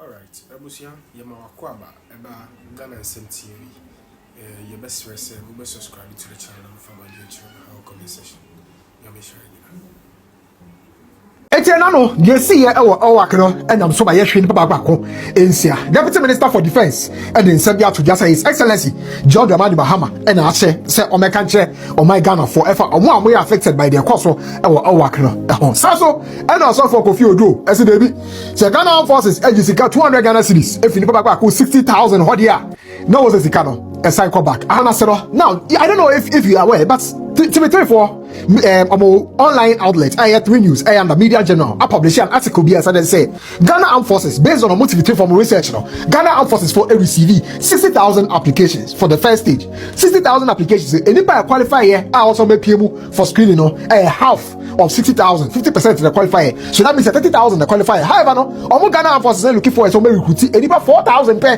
Alright, Abusia, Yamakwaba, Eba, Ghana and Senti, your best friend, we must subscribe to the channel from my YouTube, our comment section. Etienano, you see here our work, and I'm so by Yashin Babako, Insia, Deputy Minister for Defense, and in Serbia to just His Excellency Pr0phet Mahama, and I say, on my country, on my Ghana forever, and one way affected by their cost, our work, Sasso, and also for Kofi 0dur0, as it be. So Ghana forces, agency got 200 Ghana cities, if you know 60,000 what year. No, was a Cano, a cycle back. Now, I don't know if you are aware, but to be for online outlet, I had 3 news, I am the Media Journal. I published an article here that say Ghana Armed Forces, based on a motivated from research, Ghana Armed Forces for every CV 60,000 applications for the first stage. 60,000 applications. Anybody qualify here, I also make people for screening, half of 60,000, 50% of the qualifier. So that means 30,000 the qualifier. However, no, Ghana Armed Forces are looking for some recruiting, and about 4,000 per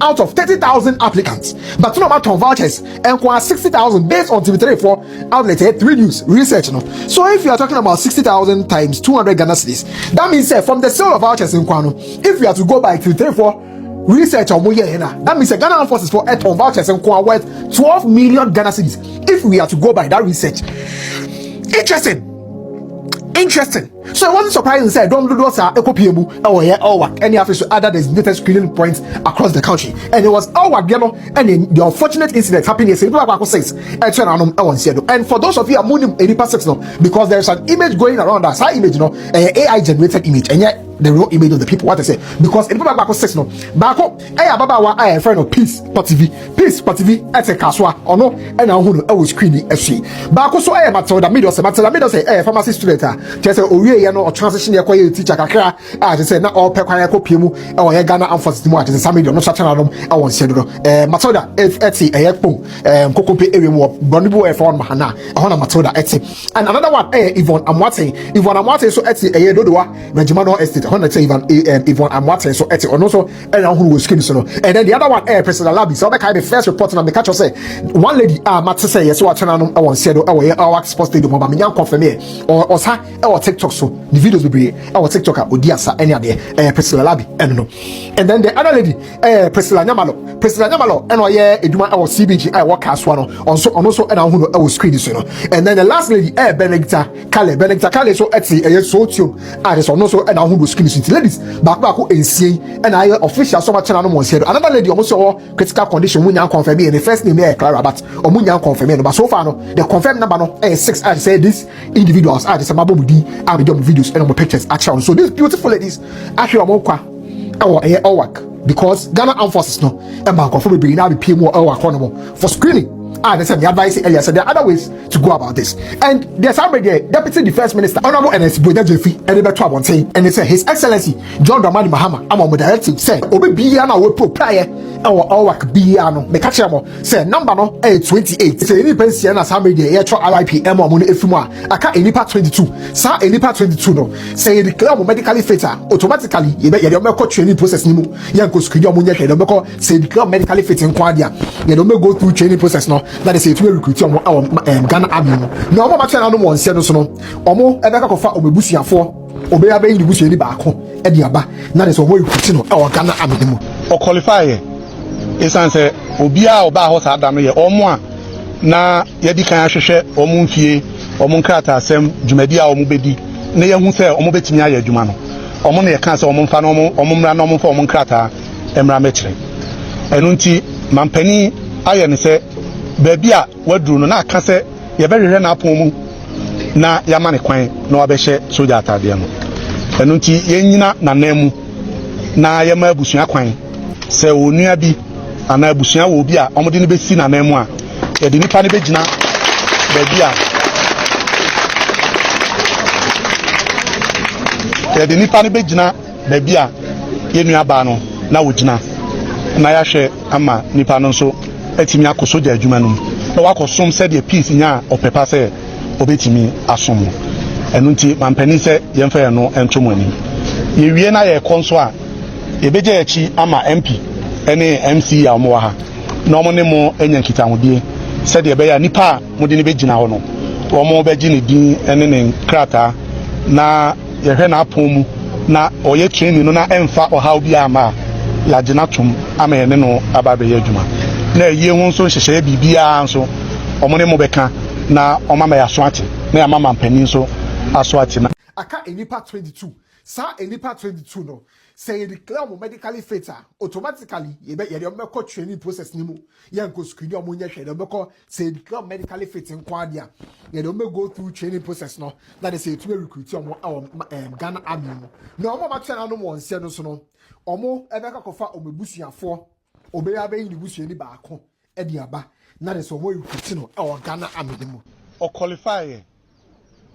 out of 30,000 applicants. But no matter vouchers and 60,000 based on TV3 for outlet 3 news research. So if you are talking about 60,000 times 200 Ghana cedis, that means from the sale of vouchers in Kwano, if you have to go by TV3 for research on that means Ghana Armed Forces for 8 vouchers in Kwano worth 12 million Ghana cedis. If we are to go by that research, interesting. So I wasn't surprised and said, "0dur0's are eco-PMU or work any office to other designated screening points across the country." And it was our work, and the unfortunate incident happened yesterday. And for those of you who are any past because there's an image going around us, that image, AI generated image, and yet the real image of the people, what I say, because in Bako 6 no, Bako, I friend of Pez TV, at a Kaswa, or no, and I was screening FC. Bako so I Matilda middle say, pharmacy student, just or transition your teacher, I just said, not all Pekayako Pimu, or Ghana Armed Forces, Sammy, no such an I want to Matilda, Etsy, a Yakpo, Cocope area, Bonibo, Mahana, Hona Matilda, Etsy. And another one, Yvonne Amwate, so Etsy, a Dodoa, Regimano Estate. Yvonne Amwate, so Etsy, and also, and who was skin so. And then the other one, President Labi, so that kind of first report on the catcher say, one lady, Matse say, yes, what I want to say, our sports stadium, Mamma confirm or TikTok, so the videos will be our TikTok, Odiasa, any other, President Labi, and no. And then the other lady, President Namalo, and our CBG, I work as one, also, and I will screen this, and then the last lady, Benedicta Kale, so Etsy, so tune, and also, and I will screen this. Ladies, back and see, and I official so much channel here. Another lady almost all critical condition, when you confirm me, and the first name here, Clara, but Omunya confirm me, but so far, no, the confirmed number, 6, I say these individuals are just a mabudi, I'll be doing videos and pictures, actually. So these beautiful ladies, actually, our work, because Ghana Armed Forces, no, and my confirm be now be pay more for screening. They said the advice earlier, so there are other ways to go about this. And there's somebody, Deputy Defense Minister, Honorable NS Boyda Jeffy, and the one saying, and they say His Excellency Pr0phet Mahama, I'm on the directive, said, Obi Biana will pro prior our work Biano, Mekachamo, say number no 28. Say any pension as somebody the RIP Emma Muni Efuma, I can't any part 22, Sir any part 22 no, say the club medically fatal, automatically, you bet your medical training process Nimu, Yanko Skuya Munya, say the club medically fatal Quadia, you don't go through training process no. That is it. We recruit our Ghana Army. No more matter no one said no. Omo Ebeka kofa obebusia for obeya be indibusia ni baako e de aba. Na dey so we recruit no our Ghana Army mu. O qualify esan say obia oba ho sa adam ye omo a na ye di kan ahwehwe omo mfie omo nkrata Asem dwumadi a omo bedi na ye hu say omo betimi aye adwuma no. Omo na ye kan say omo mfa no omo mra na omo mfa omo nkrata emra mekire. Enu nti mampani aye ne say baby a waduru no na aka se ye behwehwe na apon mu na yama ne kwan na wabehye soja atade no enu nti yenyina na namu na yama abusua kwan se onua bi ana abusua wo bi a omode ne besi na namu a ye de nipa ne begina baby a ye de nipa ne begina baby a yenua ba no na wogina na ya hwe ama nipa no so etimi akosoja adwuma no na wakosom se de peace nya opepa se obetimi asom enu nti mampani se yemfa ye no entomo ani ye wie na ye konso a ebeje echi ama MP ene MC ya omo ha na omo ne mo enya nkitahodie se de be ya nipa mode ne begina ho no omo beji ne din ene ne krata na ye hwe na apon mu na oye training no na emfa o how bia ma ya gina tum ama ye ne no aba be ye adwuma na ye hu nso hyehye bibia nso omone mo beka na omama ya so ate na ya mama mpani nso aso ate na aka enipa 22 sa enipa 22 no say declare mo medically fit automatically ye de meko training process ni mu ye nko screen o mo nya hwe de meko say declare medically fit nko ade a ye de go through training process no that is say to recruit o mo Ghana Army no mo ma tena no mo nse no so no omo ebeka kofa omebusuafo obeya be yin busuani baako e de aba na de so mo recruit no e Ghana Army mu o qualify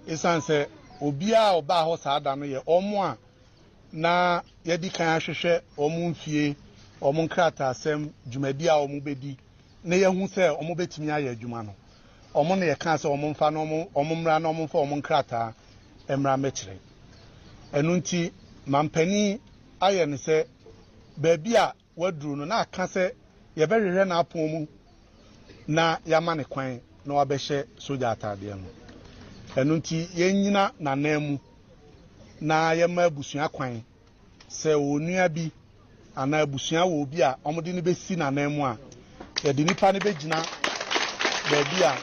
isanse obia oba ho saada no ye omo a na yedi kan ahwehwe omo mfie omo nkrata asem dwumadi a omo bedi na ye hu se omo betimi aye adwuma no omo na ye kan se omo mfa no omo mra na omo mfa omo nkrata emra mekire enu nti mampani aye ne se baabi a waduru no na aka se ye behwehwe na apon mu na yama ne kwan na wabehye soja atade no enu nti yenyina na namu na yema abusua kwan se onua bi ana abusua wo bi a omode ne besi na namu a ye de nipa ne begina baabi a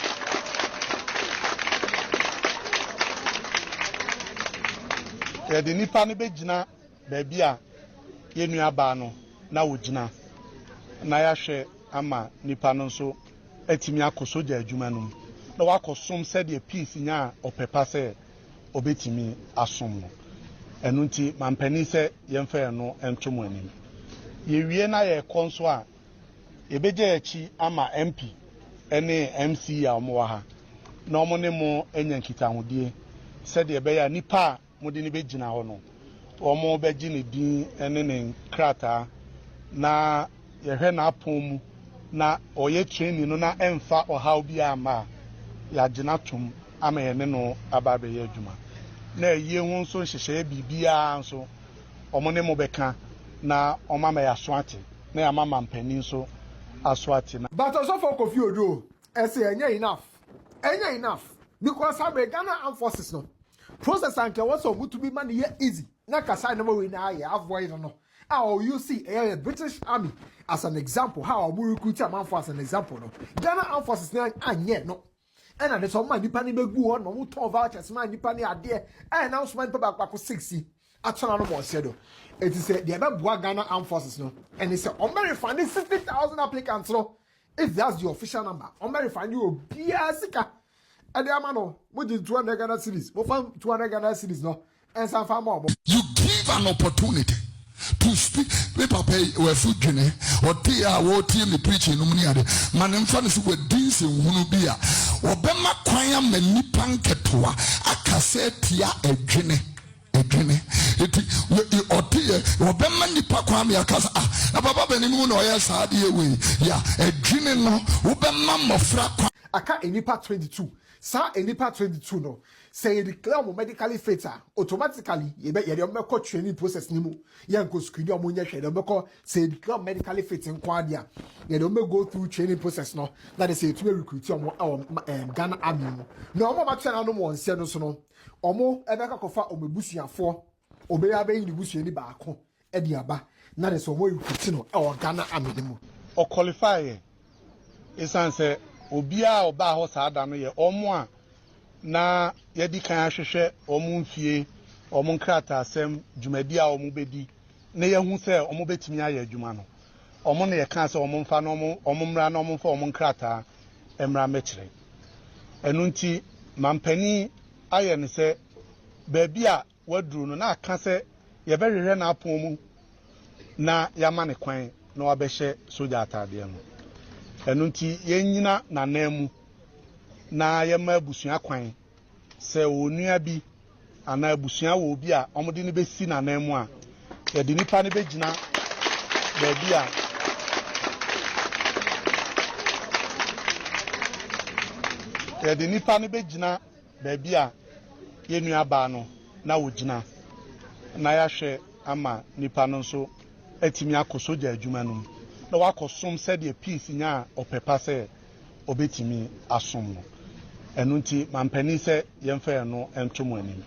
ye de nipa ne begina baabi a yenua ba no na wogina na yahwe ama nipa no nso atimi akosoja adwuma no na wakosom said the peace nya opepa se obetimi asom no enu nti mampani se yemfa no entomo anim ye wie na ye konso a ebeje achi ama MP ene MC a omo ha na omo ne mo enya nkitahudie said the be ya nipa mode ne begina ho no omo beji ne din ene ne krata na ye hwe na apon mu na oye training no na emfa o how bia ma ya gina tum ama ye ne no aba be ye adwuma na ye hu nso hyehye bibia nso omone mo beka na omama ya so ate na ya mama mpani nso aso ate na but also for Kofi 0dur0 say enya enough because our Ghana Armed Forces no process anke what so to be man here easy na kasa no we na ya avoid no how you see a British Army as an example how we recruit a man for as an example no Ghana Armed Forces na anye no and there's some man nipa ni begu on no to vouchers man nipa ni ade and now man paper kwako 60 atona no mo sedo it is the bua Ghana Armed Forces no and it's on verify 60,000 applicants no if that's the official number on verify you bia sika and the amano mo di 200 Ghana cedis mo fam 200 Ghana cedis no and some fam more you give an opportunity to speak paper pay we food gene or tea or tea me preaching no money ade man em fa no so we dins ehunu bia obema kwan ma nipa nketoa akase tia edwene eti otie obema nipa kwan me akasa na baba banimu no oya saade we ya edwene no obema mofra kwan aka enipa 22 sa enipa 22 no say declare mo medically fit automatically ye de meko training process ni mu ye nko screen o mo nya hwe de meko say declare medically fit nko ade a ye de go through training process no that is say to recruit o mo Ghana Army mu na o mo ma tena no mo nse no so no o mo ebeka kofa o mebusuafo obeya be yin busuani baako e de aba na de so mo recruit no e Ghana Army mu o qualify isanse obia oba ho saada no ye omo a na yedi kan ahwehwe omo mfie omo nkrata asem dwumadi a omo bedi na ye hu se omo betimi aye adwuma no omo na ye kan se omo mfa no omo mra na omo mfa omo nkrata emra mekire enu nti mampani aye ne se baabi a waduru no na aka se ye behwehwe na apon mu na yama ne kwan na wabehye soja atade no enu nti yenyina na namu na yema abusua kwan se onua bi ana abusua wo bi a omode ne besi na namu a ye de nipa ne begina baabi a ye de nipa ne begina baabi a yenua ba no na wogina na yahwe ama nipa no nso atimi akosoja adwuma no na wakosom said the peace nya opepa se obetimi asom no enu nti mampani se yemfa no entomo anim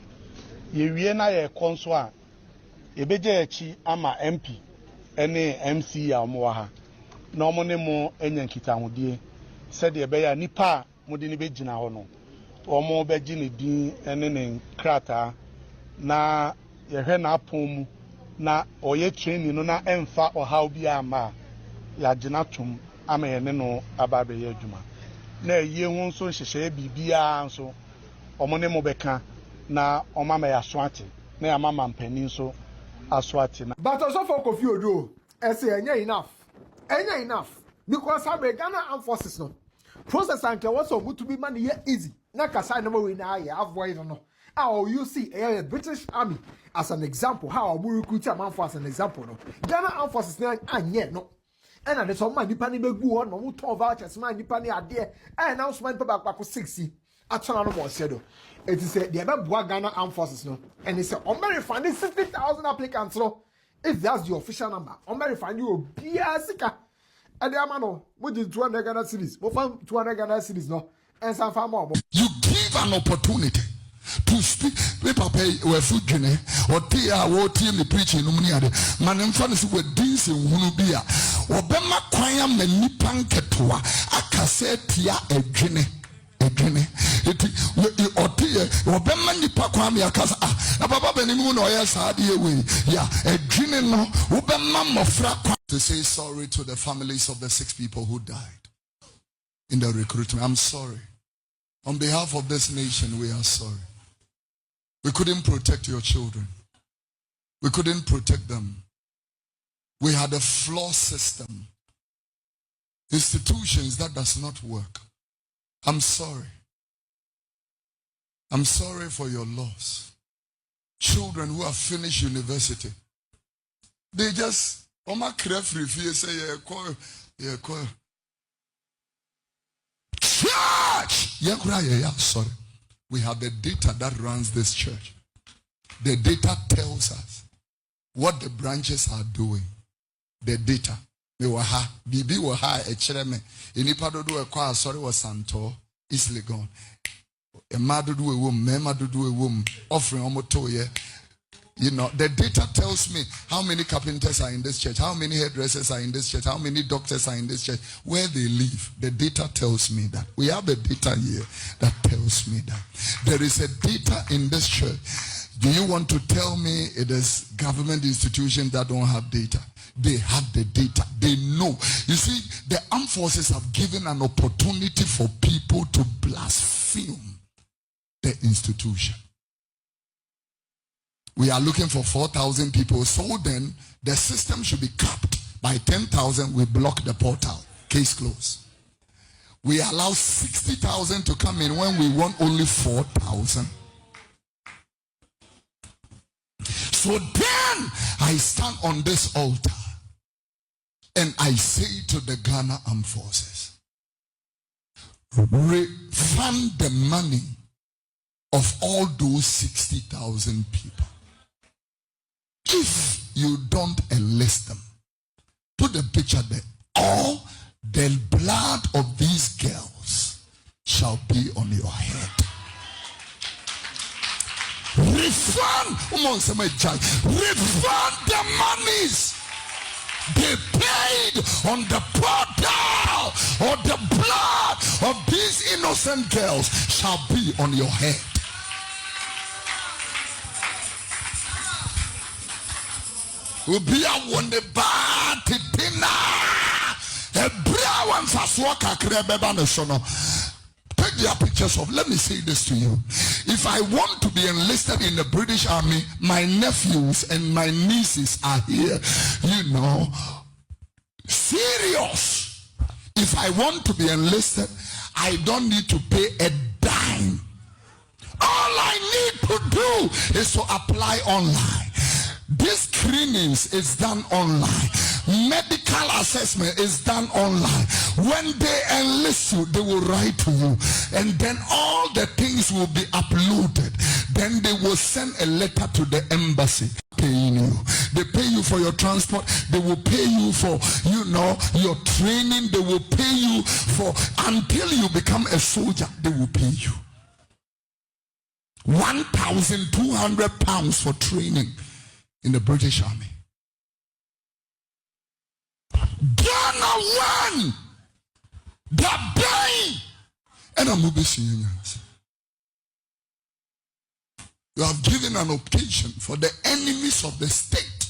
ye wie na ye konso a ebeje echi ama MP ene MC ya omo ha na omo ne mo enya nkitahudie said ye beya nipa mo de ne begina ho no omo beji ne din ene ne krata na ye hwe na apon mu na oye training no na emfa ohaw bi ama ya gina tum ama ye ne no aba be ye adwuma na ye hu nso hyehye bibia nso omo ne mo beka na oma ma ya so ate na ya mama mpani nso aso ate na but also for Kofi 0dur0 say enya enough because how Ghana Armed Forces no process and was so good to be money easy na kasa no we na ya avoid no how you see a British Army as an example how we recruit a man for as an example no Ghana Armed Forces na anye no and na so man nipa ni begu on no mu ton vouchers man nipa ni ade announcement paper back 60 atona no mo sedo it is the ebe Ghana Armed Forces no and it's on refund 60,000 applicants no if that's the official number on refund you bia sika and the amano with the 200 Ghana series mo fam 200 Ghana series no and some fam more you give an opportunity to speak Pr0phet we food jene or tea wo tea me preaching no mani ade manem fa no so we dins ehunu bia obema kwan ma nipa nketoa akase tia adwene eti otie obema nipa kwa me akasa na baba benimu no oya saade we ya adwene no obema mofra kwa to say sorry to the families of the 6 people who died in the recruitment. I'm sorry on behalf of this nation. We are sorry. We couldn't protect your children. We couldn't protect them. We had a flawed system, institutions that does not work. I'm sorry. I'm sorry for your loss. Children who have finished university, they just say church. Yeah, sorry. We have the data that runs this church. The data tells us what the branches are doing. The data. They were ha. Bibi were ha. Echreme. Inipa do a kwa sorry was santo. Easily gone. A madu do a womb. Mema do a womb. Offering omoto ye. You know, the data tells me how many carpenters are in this church, how many hairdressers are in this church, how many doctors are in this church, where they live. The data tells me that. We have the data here that tells me that. There is a data in this church. Do you want to tell me it is government institutions that don't have data? They have the data. They know. You see, the armed forces have given an opportunity for people to blaspheme the institution. We are looking for 4,000 people. So then, the system should be capped by 10,000. We block the portal. Case closed. We allow 60,000 to come in when we want only 4,000. So then, I stand on this altar and I say to the Ghana Armed Forces, refund the money of all those 60,000 people. If you don't enlist them, put the picture there. All the blood of these girls shall be on your head. Refund the monies they paid on the portal, or the blood of these innocent girls shall be on your head. Ubia wonde ba titina ebra wan faswa kakre beba no sono. Take their pictures of. Let me say this to you. If I want to be enlisted in the British Army, my nephews and my nieces are here. You know, serious. If I want to be enlisted, I don't need to pay a dime. All I need to do is to apply online. This screenings is done online. Medical assessment is done online. When they enlist you, they will write to you, and then all the things will be uploaded. Then they will send a letter to the embassy paying you. They pay you for your transport. They will pay you for, you know, your training. They will pay you for, until you become a soldier, they will pay you £1,200 for training. in the British Army. Ghana won the day, and I'm you have given an occasion for the enemies of the state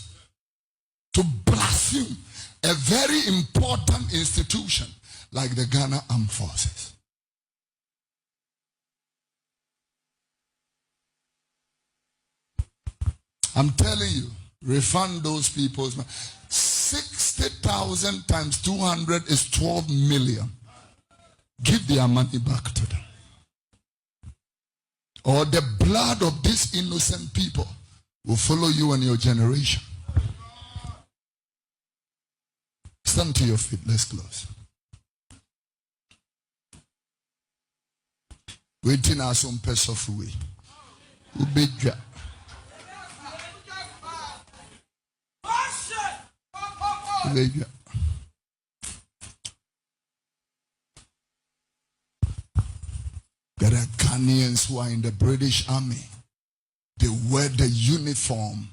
to blaspheme a very important institution like the Ghana Armed Forces. I'm telling you, refund those people. 60,000 times 200 is 12 million. Give their money back to them. Or the blood of these innocent people will follow you and your generation. Stand to your feet. Let's close. Waiting our some pass of way. Ubedja. Ubedja. There are Ghanaians who are in the British Army. They wear the uniform,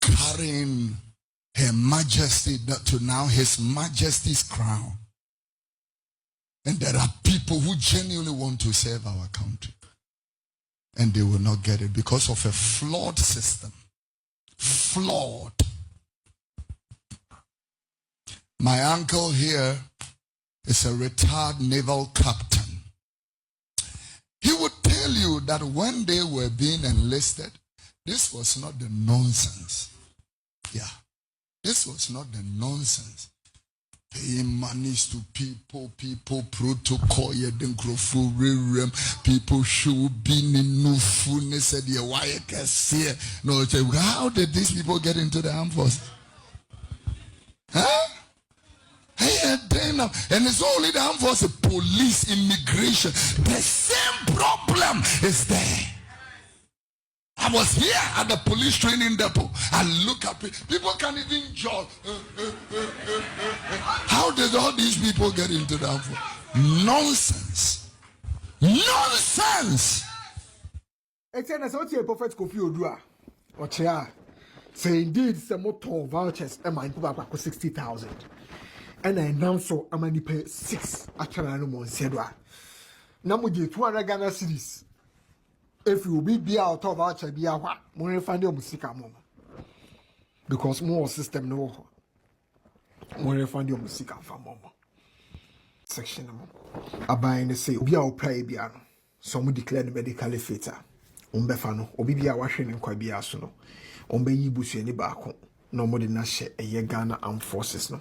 carrying Her Majesty to now His Majesty's crown. And there are people who genuinely want to serve our country. And they will not get it because of a flawed system. Flawed. My uncle here is a retired naval captain. He would tell you that when they were being enlisted, this was not the nonsense. Yeah. This was not the nonsense. Paying monies to people, protocol, people should be in no fullness. Said, no, how did these people get into the armed forces? Huh? And it's only the armed forces, police, immigration. The same problem is there. I was here at the police training depot. I look at people can't even jog. How did all these people get into the armed forces? Nonsense. Nonsense. It's an associate Pr0phet Kofi 0dur. Say indeed some motor vouchers and mine go 60,000. And I now saw a money pay 6 actually no more said. Now we get 200 Ghana cedis. If you be out of voucher be out, more find your music mom. Because more system no more find your music from mom. Section I buy and say be our play piano. Some declare the medical fatal. Umbefano, Obibia washing and quite be asono. Umbe yibusu any back no more than a Ghana Armed Forces no.